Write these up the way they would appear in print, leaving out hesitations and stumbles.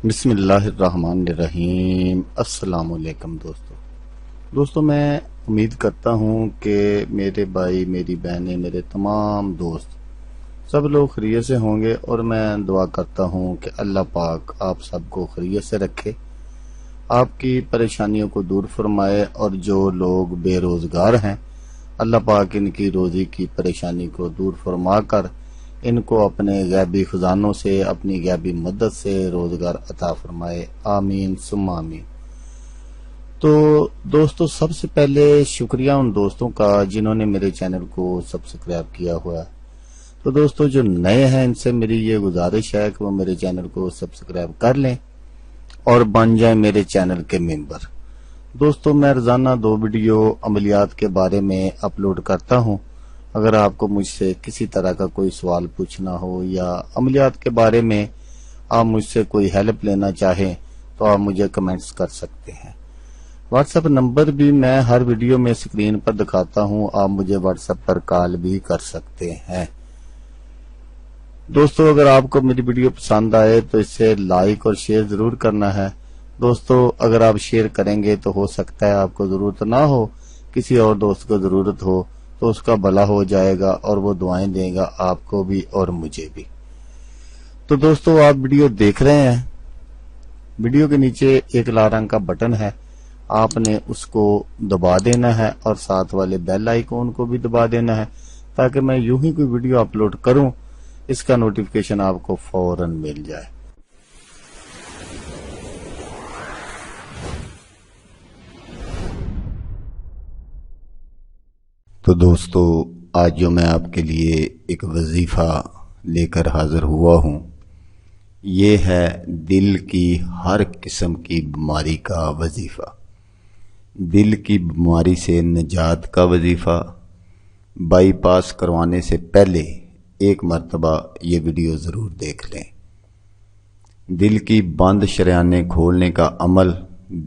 بسم اللہ الرحمن الرحیم۔ السلام علیکم دوستو میں امید کرتا ہوں کہ میرے بھائی، میری بہنیں، میرے تمام دوست سب لوگ خیریت سے ہوں گے، اور میں دعا کرتا ہوں کہ اللہ پاک آپ سب کو خیریت سے رکھے، آپ کی پریشانیوں کو دور فرمائے، اور جو لوگ بے روزگار ہیں اللہ پاک ان کی روزی کی پریشانی کو دور فرما کر ان کو اپنے غیبی خزانوں سے، اپنی غیبی مدد سے روزگار عطا فرمائے، آمین ثم آمین۔ تو دوستو، سب سے پہلے شکریہ ان دوستوں کا جنہوں نے میرے چینل کو سبسکرائب کیا ہوا ہے۔ تو دوستو جو نئے ہیں ان سے میری یہ گزارش ہے کہ وہ میرے چینل کو سبسکرائب کر لیں اور بن جائیں میرے چینل کے ممبر۔ دوستو میں روزانہ 2 ویڈیو عملیات کے بارے میں اپلوڈ کرتا ہوں۔ اگر آپ کو مجھ سے کسی طرح کا کوئی سوال پوچھنا ہو یا عملیات کے بارے میں آپ مجھ سے کوئی ہیلپ لینا چاہیں تو آپ مجھے کمنٹس کر سکتے ہیں۔ واٹس ایپ نمبر بھی میں ہر ویڈیو میں اسکرین پر دکھاتا ہوں، آپ مجھے واٹس ایپ پر کال بھی کر سکتے ہیں۔ دوستو اگر آپ کو میری ویڈیو پسند آئے تو اسے لائک اور شیئر ضرور کرنا ہے۔ دوستو اگر آپ شیئر کریں گے تو ہو سکتا ہے آپ کو ضرورت نہ ہو، کسی اور دوست کو ضرورت ہو، تو اس کا بھلا ہو جائے گا اور وہ دعائیں دے گا آپ کو بھی اور مجھے بھی۔ تو دوستو آپ ویڈیو دیکھ رہے ہیں، ویڈیو کے نیچے ایک لال رنگ کا بٹن ہے، آپ نے اس کو دبا دینا ہے اور ساتھ والے بیل آئیکن کو بھی دبا دینا ہے، تاکہ میں یوں ہی کوئی ویڈیو اپلوڈ کروں اس کا نوٹیفیکیشن آپ کو فوراً مل جائے۔ تو دوستو آج جو میں آپ کے لیے ایک وظیفہ لے کر حاضر ہوا ہوں، یہ ہے دل کی ہر قسم کی بیماری کا وظیفہ، دل کی بیماری سے نجات کا وظیفہ۔ بائی پاس کروانے سے پہلے ایک مرتبہ یہ ویڈیو ضرور دیکھ لیں۔ دل کی بند شریانیں کھولنے کا عمل،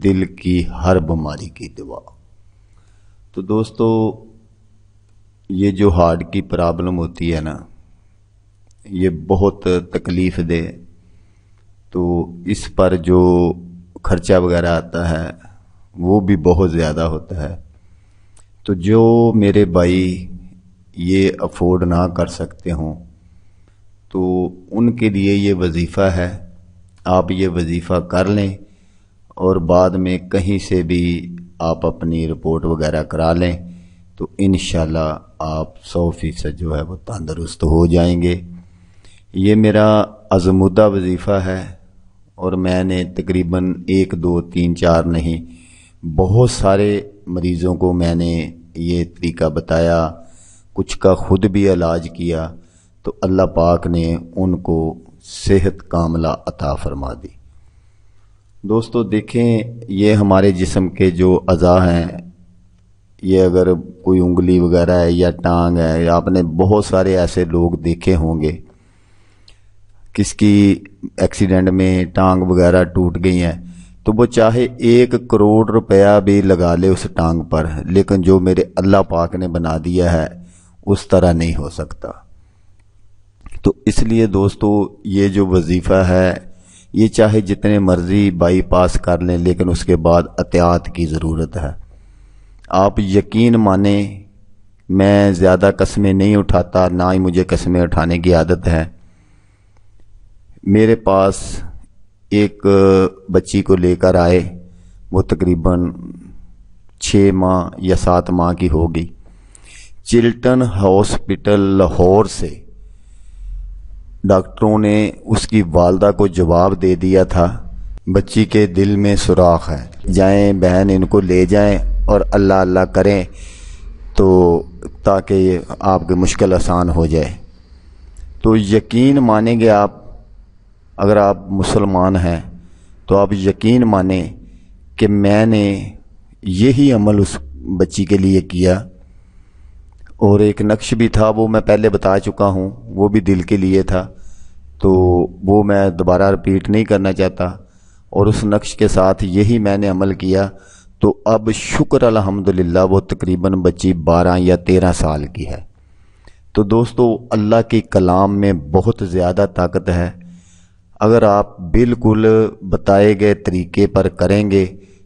دل کی ہر بیماری کی دوا۔ تو دوستو یہ جو ہارٹ کی پرابلم ہوتی ہے نا، یہ بہت تکلیف دہ، تو اس پر جو خرچہ وغیرہ آتا ہے وہ بھی بہت زیادہ ہوتا ہے۔ تو جو میرے بھائی یہ افورڈ نہ کر سکتے ہوں تو ان کے لیے یہ وظیفہ ہے، آپ یہ وظیفہ کر لیں اور بعد میں کہیں سے بھی آپ اپنی رپورٹ وغیرہ کرا لیں تو انشاءاللہ آپ 100% جو ہے وہ تندرست ہو جائیں گے۔ یہ میرا آزمودہ وظیفہ ہے، اور میں نے تقریباً 1 2 3 4 نہیں، بہت سارے مریضوں کو میں نے یہ طریقہ بتایا، کچھ کا خود بھی علاج کیا، تو اللہ پاک نے ان کو صحت کاملہ عطا فرما دی۔ دوستو دیکھیں، یہ ہمارے جسم کے جو اعضاء ہیں، یہ اگر کوئی انگلی وغیرہ ہے یا ٹانگ ہے، آپ نے بہت سارے ایسے لوگ دیکھے ہوں گے، کس کی ایکسیڈنٹ میں ٹانگ وغیرہ ٹوٹ گئی ہیں، تو وہ چاہے 1 کروڑ روپیہ بھی لگا لے اس ٹانگ پر، لیکن جو میرے اللہ پاک نے بنا دیا ہے اس طرح نہیں ہو سکتا۔ تو اس لیے دوستو یہ جو وظیفہ ہے، یہ چاہے جتنے مرضی بائی پاس کر لیں، لیکن اس کے بعد احتیاط کی ضرورت ہے۔ آپ یقین مانیں، میں زیادہ قسمیں نہیں اٹھاتا، نہ ہی مجھے قسمیں اٹھانے کی عادت ہے۔ میرے پاس ایک بچی کو لے کر آئے، وہ تقریباً 6 ماہ یا 7 ماہ کی ہوگی، چلٹن ہاسپٹل لاہور سے ڈاکٹروں نے اس کی والدہ کو جواب دے دیا تھا، بچی کے دل میں سوراخ ہے، جائیں بہن ان کو لے جائیں اور اللہ اللہ کریں تو تاکہ آپ کی مشکل آسان ہو جائے۔ تو یقین مانیں گے آپ، اگر آپ مسلمان ہیں تو آپ یقین مانیں کہ میں نے یہی عمل اس بچی کے لیے کیا، اور ایک نقش بھی تھا، وہ میں پہلے بتا چکا ہوں، وہ بھی دل کے لیے تھا، تو وہ میں دوبارہ رپیٹ نہیں کرنا چاہتا، اور اس نقش کے ساتھ یہی میں نے عمل کیا۔ تو اب شکر الحمدللہ وہ تقریباً بچی 12 یا 13 سال کی ہے۔ تو دوستو اللہ کے کلام میں بہت زیادہ طاقت ہے، اگر آپ بالکل بتائے گئے طریقے پر کریں گے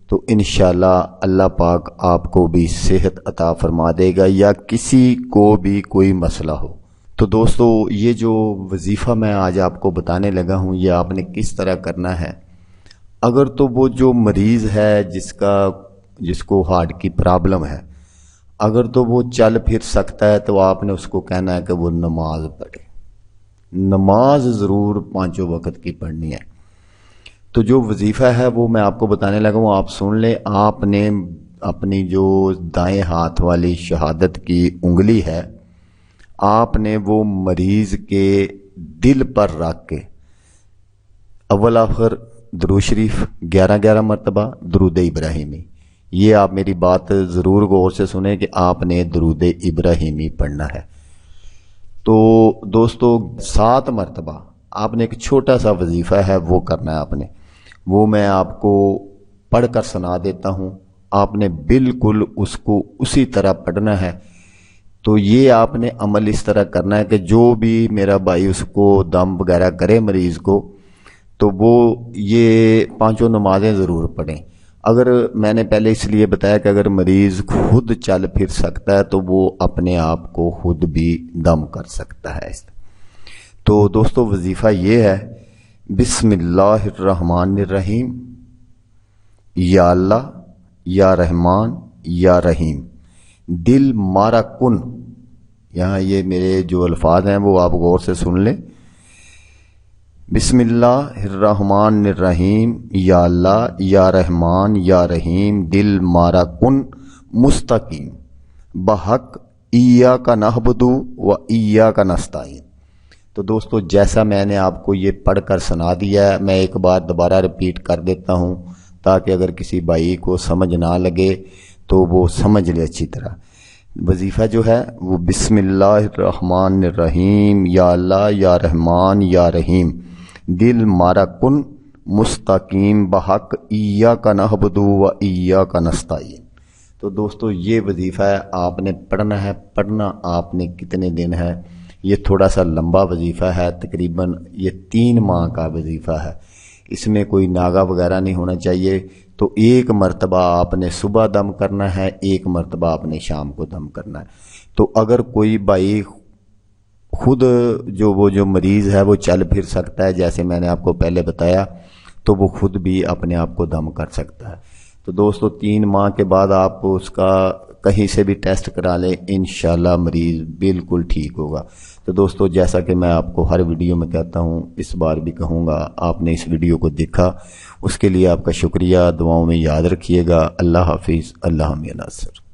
تو انشاءاللہ اللہ پاک آپ کو بھی صحت عطا فرما دے گا یا کسی کو بھی کوئی مسئلہ ہو۔ تو دوستو یہ جو وظیفہ میں آج آپ کو بتانے لگا ہوں یہ آپ نے کس طرح کرنا ہے۔ اگر تو وہ جو مریض ہے جس کو ہارٹ کی پرابلم ہے، اگر تو وہ چل پھر سکتا ہے تو آپ نے اس کو کہنا ہے کہ وہ نماز پڑھے، نماز ضرور 5 وقت کی پڑھنی ہے۔ تو جو وظیفہ ہے وہ میں آپ کو بتانے لگا ہوں، آپ سن لیں۔ آپ نے اپنی جو دائیں ہاتھ والی شہادت کی انگلی ہے آپ نے وہ مریض کے دل پر رکھ کے اول آخر درود شریف 11 مرتبہ، درود ابراہیمی، یہ آپ میری بات ضرور غور سے سنیں کہ آپ نے درود ابراہیمی پڑھنا ہے۔ تو دوستو 7 مرتبہ آپ نے ایک چھوٹا سا وظیفہ ہے وہ کرنا ہے آپ نے، وہ میں آپ کو پڑھ کر سنا دیتا ہوں، آپ نے بالکل اس کو اسی طرح پڑھنا ہے۔ تو یہ آپ نے عمل اس طرح کرنا ہے کہ جو بھی میرا بھائی اس کو دم وغیرہ کرے مریض کو تو وہ یہ 5 نمازیں ضرور پڑھیں۔ اگر میں نے پہلے اس لیے بتایا کہ اگر مریض خود چل پھر سکتا ہے تو وہ اپنے آپ کو خود بھی دم کر سکتا ہے۔ تو دوستو وظیفہ یہ ہے، بسم اللہ الرحمن الرحیم، یا اللہ یا رحمان یا رحیم، دل مارا کن، یہاں یہ میرے جو الفاظ ہیں وہ آپ غور سے سن لیں۔ بسم اللہ الرحمن الرحیم، یا اللہ یا رحمان یا رحیم، دل مارا کن مستقیم، بحق ایاک نعبد و ایاک نستعین۔ تو دوستو جیسا میں نے آپ کو یہ پڑھ کر سنا دیا ہے، میں ایک بار دوبارہ رپیٹ کر دیتا ہوں تاکہ اگر کسی بھائی کو سمجھ نہ لگے تو وہ سمجھ لے اچھی طرح۔ وظیفہ جو ہے وہ بسم اللہ الرحمن الرحیم، یا اللہ یا رحمان یا رحیم، دل مارا کن مستقیم، بحق ایاک نعبد و ایاک نستعین۔ تو دوستو یہ وظیفہ ہے، آپ نے پڑھنا ہے۔ پڑھنا آپ نے کتنے دن ہے؟ یہ تھوڑا سا لمبا وظیفہ ہے، تقریباً یہ 3 ماہ کا وظیفہ ہے، اس میں کوئی ناغہ وغیرہ نہیں ہونا چاہیے۔ تو 1 مرتبہ آپ نے صبح دم کرنا ہے، 1 مرتبہ آپ نے شام کو دم کرنا ہے۔ تو اگر کوئی بھائی خود جو مریض ہے وہ چل پھر سکتا ہے جیسے میں نے آپ کو پہلے بتایا تو وہ خود بھی اپنے آپ کو دم کر سکتا ہے۔ تو دوستو 3 ماہ کے بعد آپ اس کا کہیں سے بھی ٹیسٹ کرا لیں، انشاءاللہ مریض بالکل ٹھیک ہوگا۔ تو دوستو جیسا کہ میں آپ کو ہر ویڈیو میں کہتا ہوں، اس بار بھی کہوں گا، آپ نے اس ویڈیو کو دیکھا اس کے لیے آپ کا شکریہ، دعاؤں میں یاد رکھیے گا۔ اللہ حافظ، اللہ حامی ناصر۔